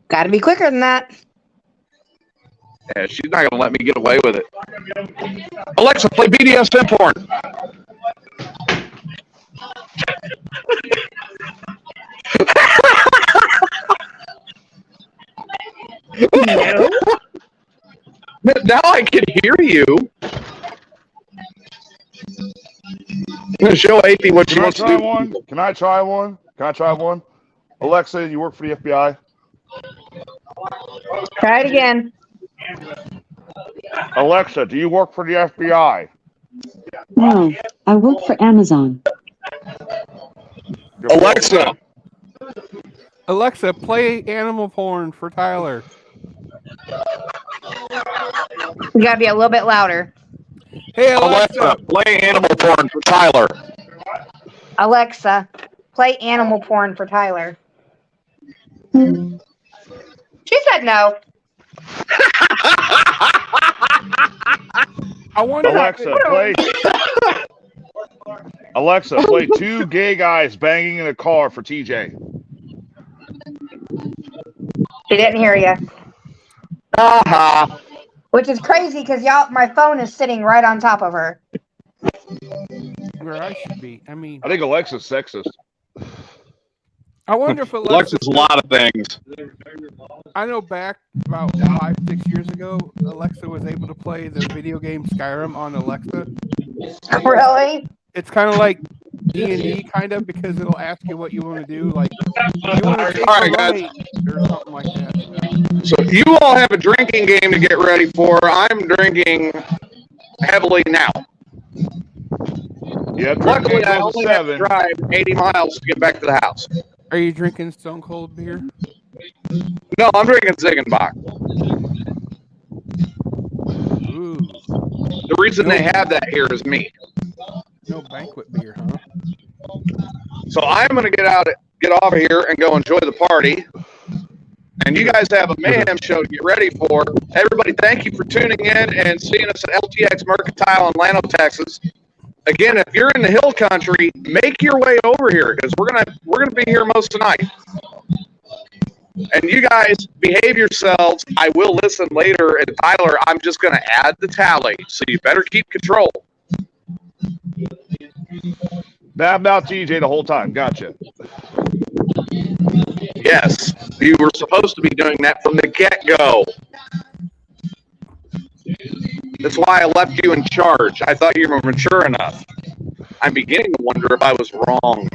Gotta be quicker than that. Yeah, she's not going to let me get away with it. Alexa, play BDSM porn. No. Now I can hear you. I'm going to show AP what she Can I wants to try do. one? Can I try one? Can I try one? Alexa, you work for the FBI? Try it again. Alexa, do you work for the FBI? No, I work for Amazon. Alexa, Alexa, play animal porn for Tyler. We gotta be a little bit louder. Hey, Alexa. Alexa, play animal porn for Tyler. Alexa, Play animal porn for Tyler. She said no. I wonder. Alexa, play two gay guys banging in a car for TJ. She didn't hear you. Which is crazy because my phone is sitting right on top of her. Where I should be. I mean, I think Alexa's sexist. I wonder if Alexa's a lot of things. I know back about 5-6 years ago, Alexa was able to play the video game Skyrim on Alexa. Really? It's kind of like D&D, kind of, because it'll ask you what you want to do, like you want to take All a right, guys. right or something like that. So you all have a drinking game to get ready for. I'm drinking heavily now. Yeah, Luckily, I only have to drive 80 miles to get back to the house. Are you drinking Stone Cold beer? No, I'm drinking Ziegenbach. Ooh, The reason they have that here is me. no banquet beer, huh? So I'm going to get off of here and go enjoy the party. And you guys have a mayhem show to get ready for. Everybody, thank you for tuning in and seeing us at LTX Mercantile in Llano, Texas. Again, if you're in the hill country, make your way over here because we're gonna be here most of the night. And you guys behave yourselves. I will listen later. And Tyler, I'm just gonna add the tally, so you better keep control. Bad about TJ the whole time. Gotcha. Yes, you were supposed to be doing that from the get-go. That's why I left you in charge. I thought you were mature enough. I'm beginning to wonder if I was wrong.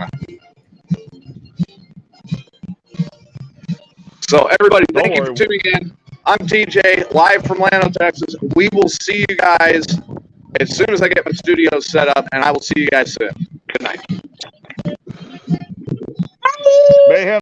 So everybody, thank you for tuning in. I'm TJ, live from Llano, Texas. We will see you guys as soon as I get my studio set up, and I will see you guys soon. Good night.